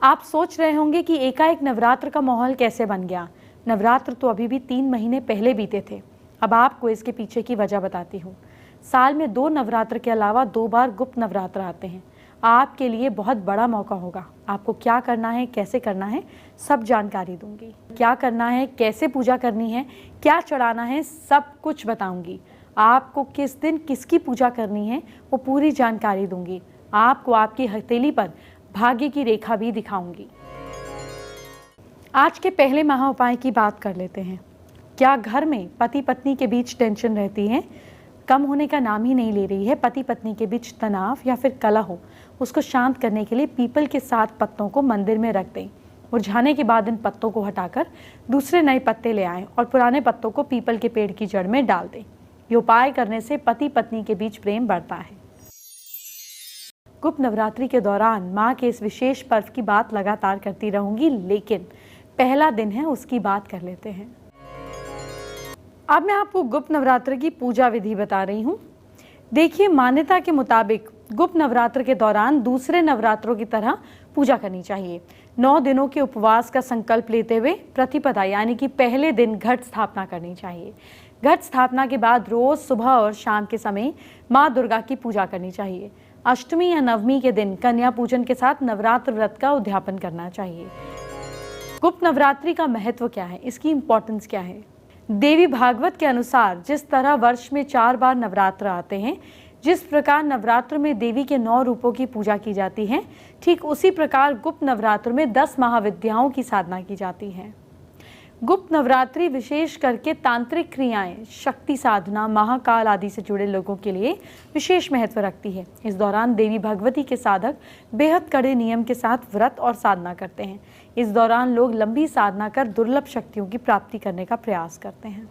आप सोच रहे होंगे कि एकाएक नवरात्र का माहौल कैसे बन गया। नवरात्र तो अभी भी 3 महीने पहले बीते थे। अब आपको इसके पीछे की वजह बताती हूँ। साल में 2 नवरात्र के अलावा 2 बार गुप्त नवरात्र आते हैं। आपके लिए बहुत बड़ा मौका होगा। आपको क्या करना है, कैसे करना है, सब जानकारी दूंगी। क्या करना है, कैसे पूजा करनी है, क्या चढ़ाना है, सब कुछ बताऊंगी। आपको किस दिन किसकी पूजा करनी है वो पूरी जानकारी दूंगी। आपको आपकी हथेली पर भाग्य की रेखा भी दिखाऊंगी। आज के पहले महा उपाय की बात कर लेते हैं। क्या घर में पति पत्नी के बीच टेंशन रहती है, कम होने का नाम ही नहीं ले रही है, पति पत्नी के बीच तनाव या फिर कलह हो, उसको शांत करने के लिए पीपल के 7 पत्तों को मंदिर में रख दें। मुरझाने के बाद इन पत्तों को हटाकर दूसरे नए पत्ते ले आएं और पुराने पत्तों को पीपल के पेड़ की जड़ में डाल दें। ये उपाय करने से पति पत्नी के बीच प्रेम बढ़ता है। गुप्त नवरात्रि के दौरान माँ के इस विशेष पर्व की बात लगातार करती रहूंगी, लेकिन पहला दिन है उसकी बात कर लेते हैं। अब मैं आपको गुप्त नवरात्र की पूजा विधि बता रही हूँ। देखिए, मान्यता के मुताबिक गुप्त नवरात्र के दौरान दूसरे नवरात्रों की तरह पूजा करनी चाहिए। 9 दिनों के उपवास का संकल्प लेते हुए प्रतिपदा यानी कि पहले दिन घट स्थापना करनी चाहिए। घट स्थापना के बाद रोज सुबह और शाम के समय माँ दुर्गा की पूजा करनी चाहिए। अष्टमी या नवमी के दिन कन्या पूजन के साथ नवरात्र व्रत का उद्यापन करना चाहिए। गुप्त नवरात्रि का महत्व क्या है, इसकी इंपॉर्टेंस क्या है? देवी भागवत के अनुसार जिस तरह वर्ष में 4 बार नवरात्र आते हैं, जिस प्रकार नवरात्र में देवी के 9 रूपों की पूजा की जाती है, ठीक उसी प्रकार गुप्त नवरात्र में 10 महाविद्याओं की साधना की जाती है। गुप्त नवरात्रि विशेष करके तांत्रिक क्रियाएं, शक्ति साधना, महाकाल आदि से जुड़े लोगों के लिए विशेष महत्व रखती है। इस दौरान देवी भगवती के साधक बेहद कड़े नियम के साथ व्रत और साधना करते हैं। इस दौरान लोग लंबी साधना कर दुर्लभ शक्तियों की प्राप्ति करने का प्रयास करते हैं।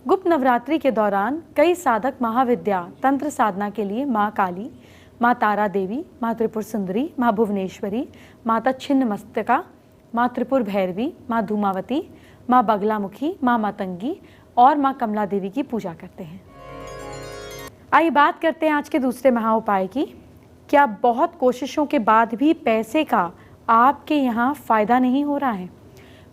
गुप्त नवरात्रि के दौरान कई साधक महाविद्या तंत्र साधना के लिए माँ काली, माँ तारा देवी, माँ त्रिपुर सुंदरी, माँ भुवनेश्वरी, माता छिन्नमस्तका, माँ त्रिपुर भैरवी, माँ धूमावती, माँ बगलामुखी, माँ मतंगी और माँ कमला देवी की पूजा करते हैं। आइए बात करते हैं आज के दूसरे महा उपाय की। क्या बहुत कोशिशों के बाद भी पैसे का आपके यहाँ फ़ायदा नहीं हो रहा है?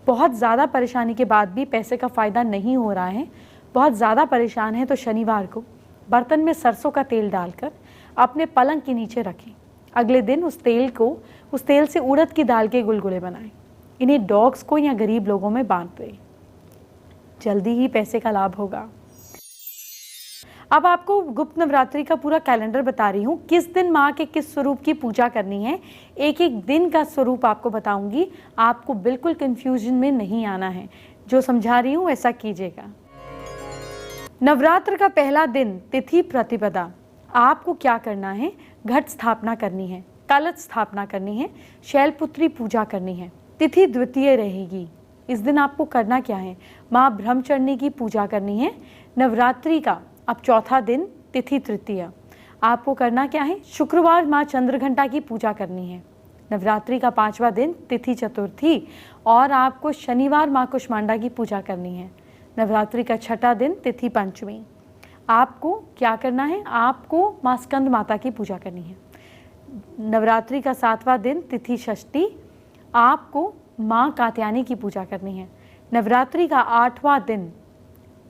बहुत ज़्यादा परेशानी के बाद भी पैसे का फ़ायदा नहीं हो रहा है, बहुत ज़्यादा परेशान है, तो शनिवार को बर्तन में सरसों का तेल डालकर अपने पलंग के नीचे रखें। अगले दिन उस तेल से उड़द की दाल के गुलगुले बनाएं। इन्हें डॉग्स को या गरीब लोगों में बांट दें। जल्दी ही पैसे का लाभ होगा। अब आपको गुप्त नवरात्रि का पूरा कैलेंडर बता रही हूँ, किस दिन माँ के किस स्वरूप की पूजा करनी है। एक एक दिन का स्वरूप आपको बताऊंगी। आपको बिल्कुल कंफ्यूजन में नहीं आना है, जो समझा रही हूँ ऐसा कीजिएगा। नवरात्र का पहला दिन तिथि प्रतिपदा। आपको क्या करना है? घट स्थापना करनी है, कलश स्थापना करनी है, शैलपुत्री पूजा करनी है। तिथि द्वितीय रहेगी। इस दिन आपको करना क्या है? माँ ब्रह्मचर्नी की पूजा करनी है। नवरात्रि का अब चौथा दिन तिथि तृतीय। आपको करना क्या है? शुक्रवार माँ चंद्रघंटा की पूजा करनी है। नवरात्रि का 5वां दिन तिथि चतुर्थी और आपको शनिवार माँ कुष्मांडा की पूजा करनी है। नवरात्रि का 6ठा दिन तिथि पंचमी। आपको क्या करना है? आपको माँ स्कंद माता की पूजा करनी है। नवरात्रि का 7वां दिन तिथि षष्ठी। आपको माँ कात्यायनी की पूजा करनी है। नवरात्रि का 8वां दिन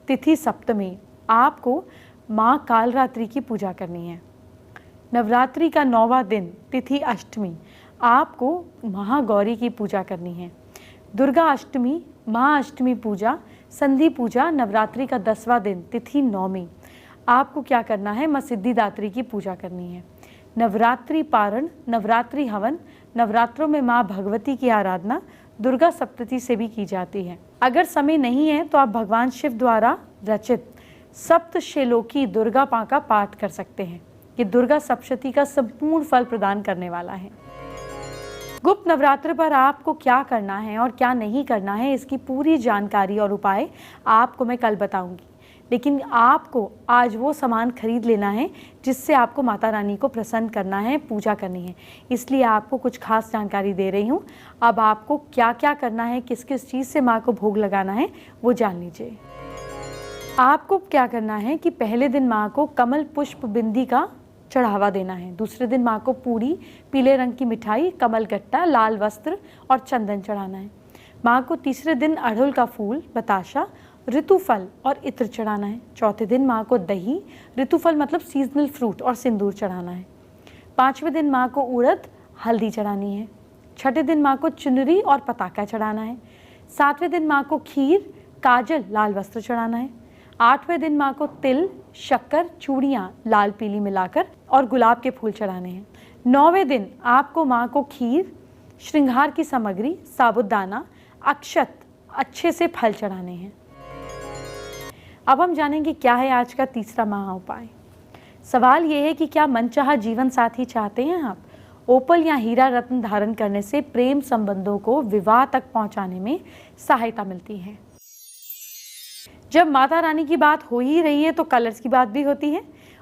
तिथि सप्तमी। आपको माँ कालरात्रि की पूजा करनी है। नवरात्रि का 9वां दिन तिथि अष्टमी। आपको महागौरी की पूजा करनी है। दुर्गा अष्टमी, महाअष्टमी पूजा, संधि पूजा। नवरात्रि का 10वां दिन तिथि नौमी। आपको क्या करना है? माँ सिद्धिदात्री की पूजा करनी है। नवरात्रि पारण, नवरात्रि हवन। नवरात्रों में माँ भगवती की आराधना दुर्गा सप्तती से भी की जाती है। अगर समय नहीं है तो आप भगवान शिव द्वारा रचित सप्तशैलोकी दुर्गा पां का पाठ कर सकते हैं। ये दुर्गा सप्तशती का संपूर्ण फल प्रदान करने वाला है। गुप्त नवरात्र पर आपको क्या करना है और क्या नहीं करना है, इसकी पूरी जानकारी और उपाय आपको मैं कल बताऊंगी। लेकिन आपको आज वो सामान खरीद लेना है जिससे आपको माता रानी को प्रसन्न करना है, पूजा करनी है। इसलिए आपको कुछ खास जानकारी दे रही हूँ। अब आपको क्या क्या करना है, किस किस चीज़ से माँ को भोग लगाना है, वो जान लीजिए। आपको क्या करना है कि पहले दिन माँ को कमल पुष्प बिंदी का चढ़ावा देना है। दूसरे दिन माँ को पूरी, पीले रंग की मिठाई, कमलगट्टा, लाल वस्त्र और चंदन चढ़ाना है। माँ को तीसरे दिन अड़हुल का फूल, बताशा, ऋतुफल और इत्र चढ़ाना है। चौथे दिन माँ को दही, ऋतुफल मतलब सीजनल फ्रूट और सिंदूर चढ़ाना है। पांचवें दिन माँ को उड़द, हल्दी चढ़ानी है। छठे दिन माँ को चुनरी और पताका चढ़ाना है। सातवें दिन माँ को खीर, काजल, लाल वस्त्र चढ़ाना है। आठवें दिन माँ को तिल, शक्कर, चूड़ियाँ लाल पीली मिलाकर और गुलाब के फूल चढ़ाने हैं। नौवें दिन आपको माँ को खीर, श्रृंगार की सामग्री, साबुदाना, अक्षत, अच्छे से फल चढ़ाने हैं। अब हम जानेंगे क्या है आज का तीसरा महा उपाय। सवाल ये है कि क्या मनचाहा जीवन साथी चाहते हैं आप? ओपल या हीरा रत्न धारण करने से प्रेम संबंधों को विवाह तक पहुंचाने में सहायता मिलती है। जब माता रानी की बात हो ही रही है तो कलर्स की बात भी होती है।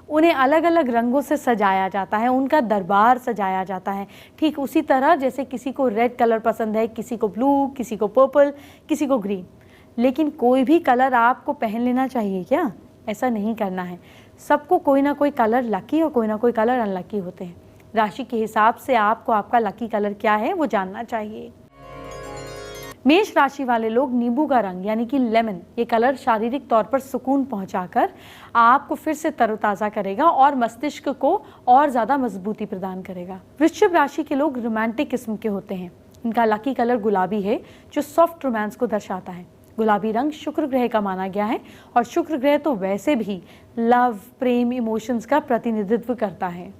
उन्हें अलग अलग रंगों से सजाया जाता है, उनका दरबार सजाया जाता है। ठीक उसी तरह जैसे किसी को रेड कलर पसंद है, किसी को ब्लू, किसी को पर्पल, किसी को ग्रीन। लेकिन कोई भी कलर आपको पहन लेना चाहिए क्या? ऐसा नहीं करना है। सबको कोई ना कोई कलर लकी और कोई ना कोई कलर अनलकी होते हैं। राशि के हिसाब से आपको आपका लकी कलर क्या है वो जानना चाहिए। मेष राशि वाले लोग नींबू का रंग यानी कि लेमन, ये कलर शारीरिक तौर पर सुकून पहुंचाकर आपको फिर से तरोताजा करेगा और मस्तिष्क को और ज्यादा मजबूती प्रदान करेगा। वृश्चिक राशि के लोग रोमांटिक किस्म के होते हैं। इनका लकी कलर गुलाबी है जो सॉफ्ट रोमांस को दर्शाता है। गुलाबी रंग शुक्र ग्रह का माना गया है और शुक्र ग्रह तो वैसे भी लव, प्रेम, इमोशंस का प्रतिनिधित्व करता है।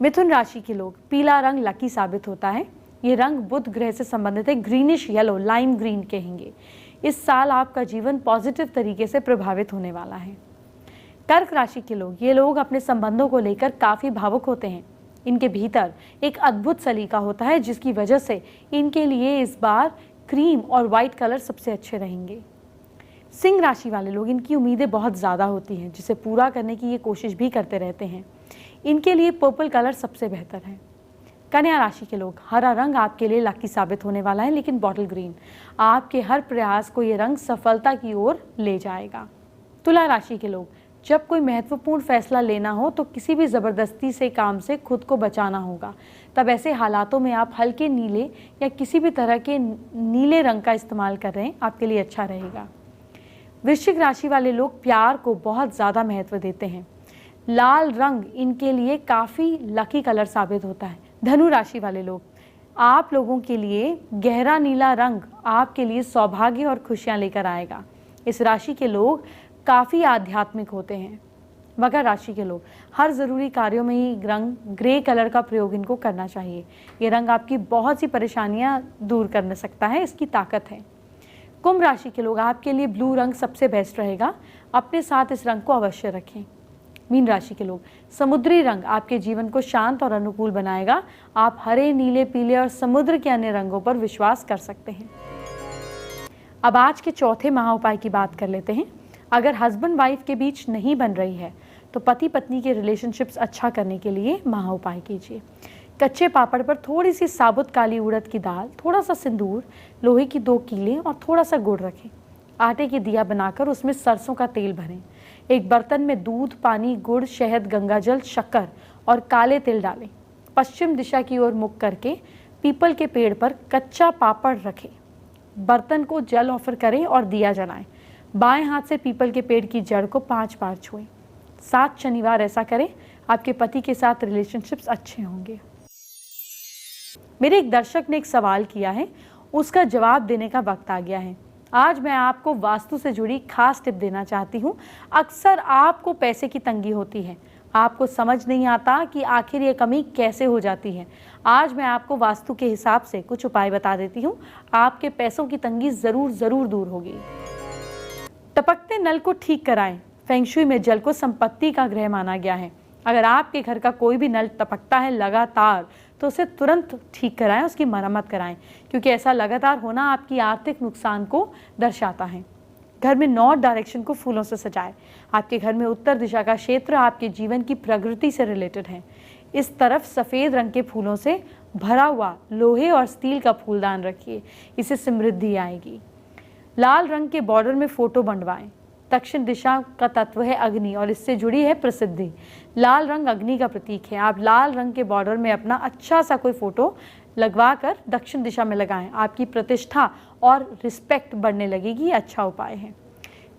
मिथुन राशि के लोग पीला रंग लकी साबित होता है। ये रंग बुध ग्रह से संबंधित है। ग्रीनिश येलो, लाइम ग्रीन कहेंगे। इस साल आपका जीवन पॉजिटिव तरीके से प्रभावित होने वाला है। कर्क राशि के लोग, ये लोग अपने संबंधों को लेकर काफी भावुक होते हैं। इनके भीतर एक अद्भुत सलीका होता है जिसकी वजह से इनके लिए इस बार क्रीम और व्हाइट कलर सबसे अच्छे रहेंगे। सिंह राशि वाले लोग, इनकी उम्मीदें बहुत ज़्यादा होती हैं जिसे पूरा करने की ये कोशिश भी करते रहते हैं। इनके लिए पर्पल कलर सबसे बेहतर है। कन्या राशि के लोग, हरा रंग आपके लिए लकी साबित होने वाला है, लेकिन बॉटल ग्रीन आपके हर प्रयास को ये रंग सफलता की ओर ले जाएगा। तुला राशि के लोग, जब कोई महत्वपूर्ण फैसला लेना हो तो किसी भी ज़बरदस्ती से काम से खुद को बचाना होगा। तब ऐसे हालातों में आप हल्के नीले या किसी भी तरह के नीले रंग का इस्तेमाल कर रहे हैं, आपके लिए अच्छा रहेगा। वृश्चिक राशि वाले लोग प्यार को बहुत ज़्यादा महत्व देते हैं। लाल रंग इनके लिए काफ़ी लकी कलर साबित होता है। धनु राशि वाले लोग, आप लोगों के लिए गहरा नीला रंग आपके लिए सौभाग्य और खुशियाँ लेकर आएगा। इस राशि के लोग काफ़ी आध्यात्मिक होते हैं। मकर राशि के लोग, हर ज़रूरी कार्यों में ही रंग ग्रे कलर का प्रयोग इनको करना चाहिए। ये रंग आपकी बहुत सी परेशानियां दूर कर सकता है, इसकी ताकत है। कुंभ राशि के लोग, आपके लिए ब्लू रंग सबसे बेस्ट रहेगा। अपने साथ इस रंग को अवश्य रखें। मीन राशि के लोग, समुद्री रंग आपके जीवन को शांत और अनुकूल बनाएगा। आप हरे, नीले, पीले और समुद्र के अन्य रंगों पर विश्वास कर सकते हैं। अब आज के चौथे महा उपाय की बात कर लेते हैं। अगर हस्बैंड वाइफ के बीच नहीं बन रही है तो पति पत्नी के रिलेशनशिप्स अच्छा करने के लिए महा उपाय कीजिए। कच्चे पापड़ पर थोड़ी सी साबुत काली उड़द की दाल, थोड़ा सा सिंदूर, लोहे की 2 कीलें और थोड़ा सा गुड़ रखें। आटे की दिया बनाकर उसमें सरसों का तेल भरें। एक बर्तन में दूध, पानी, गुड़, शहद, गंगाजल, शक्कर और काले तिल डालें। पश्चिम दिशा की ओर मुख करके पीपल के पेड़ पर कच्चा पापड़ रखें। बर्तन को जल ऑफर करें और दिया जलाएं। बाएं हाथ से पीपल के पेड़ की जड़ को 5 बार छुएं। 7 शनिवार ऐसा करें। आपके पति के साथ रिलेशनशिप्स अच्छे होंगे। मेरे एक दर्शक ने एक सवाल किया है, उसका जवाब देने का वक्त आ गया है। आज मैं आपको वास्तु से जुड़ी खास टिप देना चाहती हूँ। अक्सर आपको पैसे की तंगी होती है, आपको समझ नहीं आता कि आखिर ये कमी कैसे हो जाती है। आज मैं आपको वास्तु के हिसाब से कुछ उपाय बता देती हूँ। आपके पैसों की तंगी जरूर दूर होगी। टपकते नल को ठीक कराएं। फेंगशुई में जल को संपत्ति का ग्रह माना गया है। अगर आपके घर का कोई भी नल टपकता है लगातार तो उसे तुरंत ठीक कराएं, उसकी मरम्मत कराएं, क्योंकि ऐसा लगातार होना आपकी आर्थिक नुकसान को दर्शाता है। घर में नॉर्थ डायरेक्शन को फूलों से सजाएं। आपके घर में उत्तर दिशा का क्षेत्र आपके जीवन की प्रकृति से रिलेटेड है। इस तरफ सफ़ेद रंग के फूलों से भरा हुआ लोहे और स्टील का फूलदान रखिए, इससे समृद्धि आएगी। लाल रंग के बॉर्डर में फोटो बंधवाएं। दक्षिण दिशा का तत्व है अग्नि और इससे जुड़ी है प्रसिद्धि। लाल रंग अग्नि का प्रतीक है। आप लाल रंग के बॉर्डर में अपना अच्छा सा कोई फोटो लगवा कर दक्षिण दिशा में लगाएं। आपकी प्रतिष्ठा और रिस्पेक्ट बढ़ने लगेगी। अच्छा उपाय है।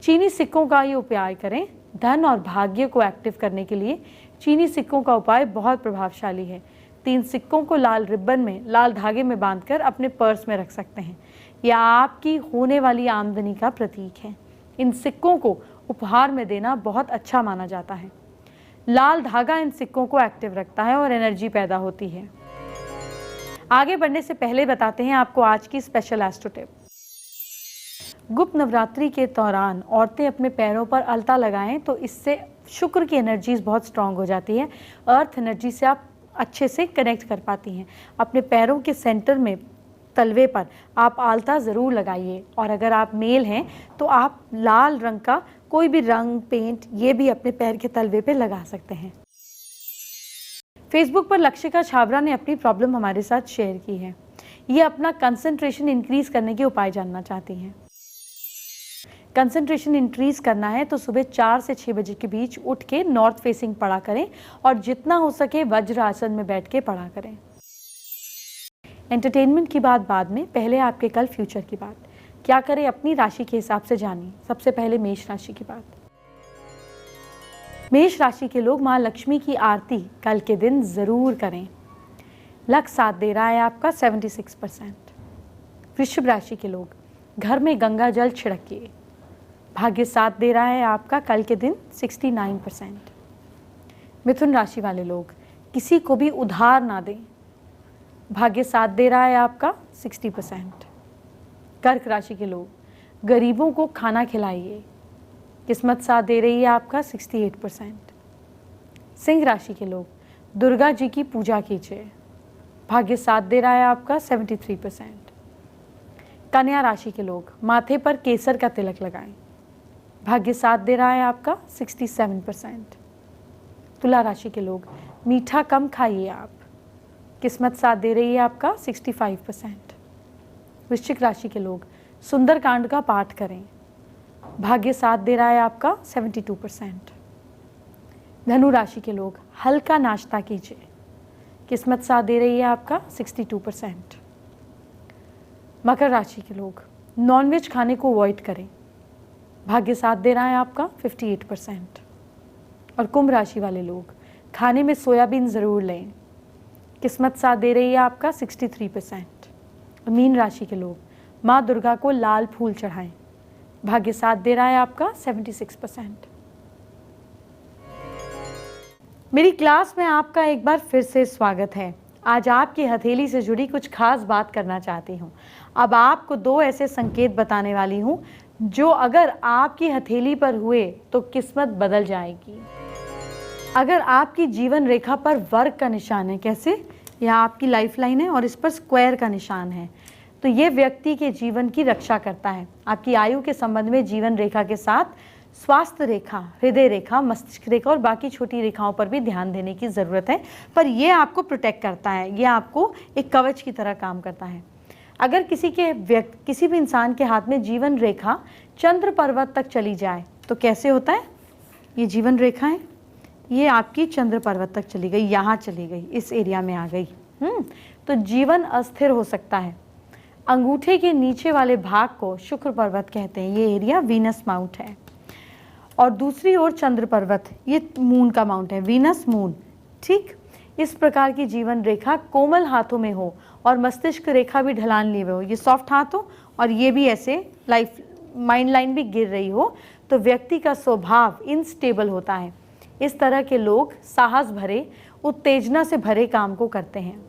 चीनी सिक्कों का ये उपाय करें। धन और भाग्य को एक्टिव करने के लिए चीनी सिक्कों का उपाय बहुत प्रभावशाली है। 3 सिक्कों को लाल रिबन में, लाल धागे में बांधकर अपने पर्स में रख सकते हैं। यह आपकी होने वाली आमदनी का प्रतीक है। इन सिक्कों को उपहार में देना बहुत अच्छा माना जाता है। लाल धागा इन सिक्कों को एक्टिव रखता है और एनर्जी पैदा होती है। आगे बढ़ने से पहले बताते हैं आपको आज की स्पेशल एस्ट्रो टिप। गुप्त नवरात्रि के दौरान औरतें अपने पैरों पर अलता लगाएं तो इससे शुक्र की एनर्जीज बहुत स्ट्रांग हो जाती है। अर्थ एनर्जी से आप अच्छे से कनेक्ट कर पाती हैं। अपने पैरों के सेंटर में तलवे पर आप आलता ज़रूर लगाइए और अगर आप मेल हैं तो आप लाल रंग का कोई भी रंग पेंट ये भी अपने पैर के तलवे पे लगा सकते हैं। फेसबुक पर लक्षिका छाबरा ने अपनी प्रॉब्लम हमारे साथ शेयर की है। ये अपना कंसंट्रेशन इंक्रीज करने के उपाय जानना चाहती हैं। कंसंट्रेशन इंक्रीज करना है तो सुबह 4 से 6 बजे के बीच उठ के नॉर्थ फेसिंग पढ़ा करें और जितना हो सके वज्र आसन में बैठ के पढ़ा करें। एंटरटेनमेंट की बात बाद में, पहले आपके कल फ्यूचर की बात। क्या करें अपनी राशि के हिसाब से जानिए। सबसे पहले मेष राशि की बात। मेष राशि के लोग माँ लक्ष्मी की आरती कल के दिन जरूर करें। लक साथ दे रहा है आपका 76%। वृषभ राशि के लोग घर में गंगा जल छिड़किए। भाग्य साथ दे रहा है आपका कल के दिन 69%। मिथुन राशि वाले लोग किसी को भी उधार ना दें। भाग्य साथ दे रहा है आपका 60%। कर्क राशि के लोग गरीबों को खाना खिलाइए। किस्मत साथ दे रही है आपका 68%। सिंह राशि के लोग दुर्गा जी की पूजा कीजिए। भाग्य साथ दे रहा है आपका 73%। कन्या राशि के लोग माथे पर केसर का तिलक लगाएं। भाग्य साथ दे रहा है आपका 67%। तुला राशि के लोग मीठा कम खाइए आप। किस्मत साथ दे रही है आपका 65%। वृश्चिक राशि के लोग सुंदरकांड का पाठ करें। भाग्य साथ दे रहा है आपका 72%। धनु राशि के लोग हल्का नाश्ता कीजिए। किस्मत साथ दे रही है आपका 62%। मकर राशि के लोग नॉनवेज खाने को अवॉइड करें। भाग्य साथ दे रहा है आपका 58%। और कुंभ राशि वाले लोग खाने में सोयाबीन ज़रूर लें। किस्मत साथ दे रही है आपका 63%। और मीन राशि के लोग माँ दुर्गा को लाल फूल चढ़ाएं। भाग्य साथ दे रहा है आपका 76%। मेरी क्लास में आपका एक बार फिर से स्वागत है। आज आपकी हथेली से जुड़ी कुछ खास बात करना चाहती हूँ। अब आपको 2 ऐसे संकेत बताने वाली हूँ जो अगर आपकी हथेली पर हुए तो किस्मत बदल जाएगी। अगर आपकी जीवन रेखा पर वर्ग का निशान है, कैसे, यह आपकी लाइफ लाइन है और इस पर स्क्वायर का निशान है, तो ये व्यक्ति के जीवन की रक्षा करता है। आपकी आयु के संबंध में जीवन रेखा के साथ स्वास्थ्य रेखा, हृदय रेखा, मस्तिष्क रेखा और बाकी छोटी रेखाओं पर भी ध्यान देने की ज़रूरत है, पर यह आपको प्रोटेक्ट करता है, यह आपको एक कवच की तरह काम करता है। अगर किसी भी इंसान के हाथ में जीवन रेखा चंद्र पर्वत तक चली जाए तो कैसे होता है, ये जीवन रेखा है, ये आपकी चंद्र पर्वत तक चली गई, यहाँ चली गई, इस एरिया में आ गई, तो जीवन अस्थिर हो सकता है। अंगूठे के नीचे वाले भाग को शुक्र पर्वत कहते हैं, ये एरिया वीनस माउंट है। और दूसरी ओर चंद्र पर्वत, ये मून का माउंट है, वीनस मून। ठीक, इस प्रकार की जीवन रेखा कोमल हाथों में हो और मस्तिष्क रेखा भी ढलान लिए हुए हो, ये सॉफ्ट हाथ हो और ये भी ऐसे माइंड लाइन भी गिर रही हो, तो व्यक्ति का स्वभाव इनस्टेबल होता है। इस तरह के लोग साहस भरे, उत्तेजना से भरे काम को करते हैं।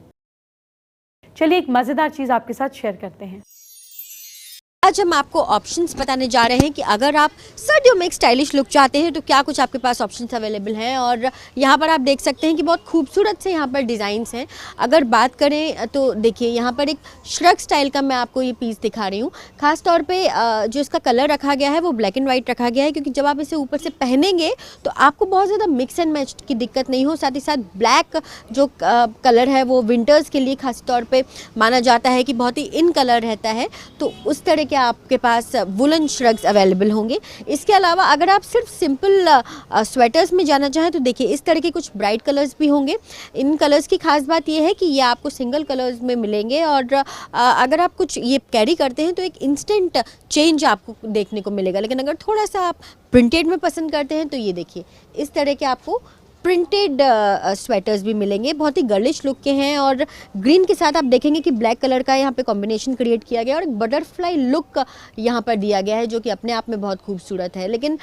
चलिए एक मजेदार चीज आपके साथ शेयर करते हैं। आज हम आपको ऑप्शंस बताने जा रहे हैं कि अगर आप सर्दियों में एक स्टाइलिश लुक चाहते हैं तो क्या कुछ आपके पास ऑप्शंस अवेलेबल हैं। और यहाँ पर आप देख सकते हैं कि बहुत खूबसूरत से यहाँ पर डिज़ाइंस हैं। अगर बात करें तो देखिए यहाँ पर एक श्रग स्टाइल का मैं आपको ये पीस दिखा रही हूँ। ख़ास तौर पे जो इसका कलर रखा गया है वो ब्लैक एंड वाइट रखा गया है, क्योंकि जब आप इसे ऊपर से पहनेंगे तो आपको बहुत ज़्यादा मिक्स एंड मैच की दिक्कत नहीं हो। साथ ही साथ ब्लैक जो कलर है वो विंटर्स के लिए खास तौर पर माना जाता है कि बहुत ही इन कलर रहता है, तो उस तरह के आपके पास वुलन श्रग्स अवेलेबल होंगे। इसके अलावा अगर आप सिर्फ सिंपल स्वेटर्स में जाना चाहें तो देखिए इस तरह के कुछ ब्राइट कलर्स भी होंगे। इन कलर्स की खास बात ये है कि ये आपको सिंगल कलर्स में मिलेंगे और अगर आप कुछ ये कैरी करते हैं तो एक इंस्टेंट चेंज आपको देखने को मिलेगा। लेकिन अगर थोड़ा सा आप प्रिंटेड में पसंद करते हैं तो ये देखिए इस तरह के आपको प्रिंटेड स्वेटर्स भी मिलेंगे। बहुत ही गर्लिश लुक के हैं और ग्रीन के साथ आप देखेंगे कि ब्लैक कलर का यहाँ पे कॉम्बिनेशन क्रिएट किया गया और एक बटरफ्लाई लुक यहाँ पर दिया गया है जो कि अपने आप में बहुत खूबसूरत है। लेकिन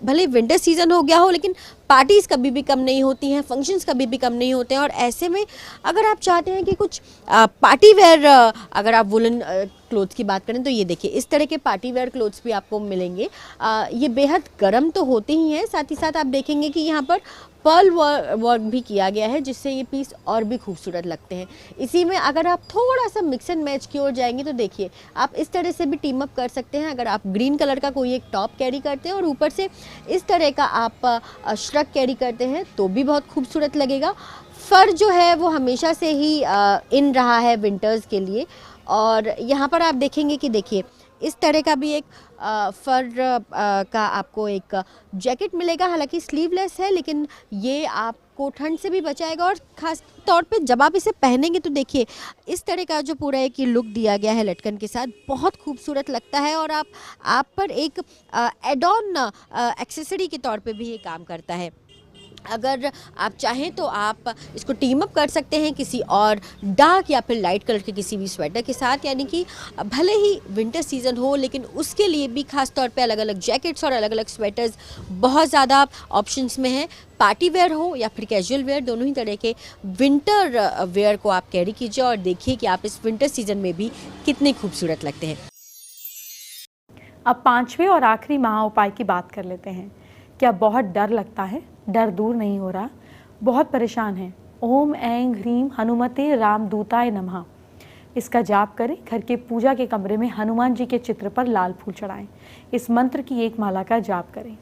भले विंटर सीज़न हो गया हो लेकिन पार्टीज़ कभी भी कम नहीं होती हैं, फंक्शंस कभी भी कम नहीं होते हैं। और ऐसे में अगर आप चाहते हैं कि कुछ पार्टी वेयर अगर आप वुलन क्लोथ्स की बात करें तो ये देखिए इस तरह के पार्टी वेयर क्लोथ्स भी आपको मिलेंगे। ये बेहद गर्म तो होते ही हैं, साथ ही साथ आप देखेंगे कि यहाँ पर पर्ल वर्क भी किया गया है जिससे ये पीस और भी खूबसूरत लगते हैं। इसी में अगर आप थोड़ा सा मिक्स एंड मैच की ओर जाएंगे तो देखिए आप इस तरह से भी टीम अप कर सकते हैं। अगर आप ग्रीन कलर का कोई एक टॉप कैरी करते हैं और ऊपर से इस तरह का आप श्रग कैरी करते हैं तो भी बहुत खूबसूरत लगेगा। फर जो है वो हमेशा से ही इन रहा है विंटर्स के लिए और यहाँ पर आप देखेंगे कि देखिए इस तरह का भी एक फर का आपको एक जैकेट मिलेगा। हालांकि स्लीवलेस है लेकिन ये आपको ठंड से भी बचाएगा और ख़ास तौर पे जब आप इसे पहनेंगे तो देखिए इस तरह का जो पूरा एक लुक दिया गया है लटकन के साथ बहुत खूबसूरत लगता है और आप पर एक एड ऑन एक्सेसरी के तौर पे भी ये काम करता है। अगर आप चाहें तो आप इसको टीम अप कर सकते हैं किसी और डार्क या फिर लाइट कलर के किसी भी स्वेटर के साथ, यानी कि भले ही विंटर सीज़न हो लेकिन उसके लिए भी खास तौर पे अलग अलग जैकेट्स और अलग अलग स्वेटर्स बहुत ज़्यादा ऑप्शंस में हैं। पार्टी वेयर हो या फिर कैजुअल वेयर, दोनों ही तरह के विंटर वेयर को आप कैरी कीजिए और देखिए कि आप इस विंटर सीज़न में भी कितने खूबसूरत लगते हैं। अब पांचवें और आखिरी महा उपाय की बात कर लेते हैं। क्या बहुत डर लगता है? डर दूर नहीं हो रहा, बहुत परेशान है? ओम ऐं ह्रीं हनुमते रामदूताय नमः इसका जाप करें। घर के पूजा के कमरे में हनुमान जी के चित्र पर लाल फूल चढ़ाएं। इस मंत्र की एक माला का जाप करें।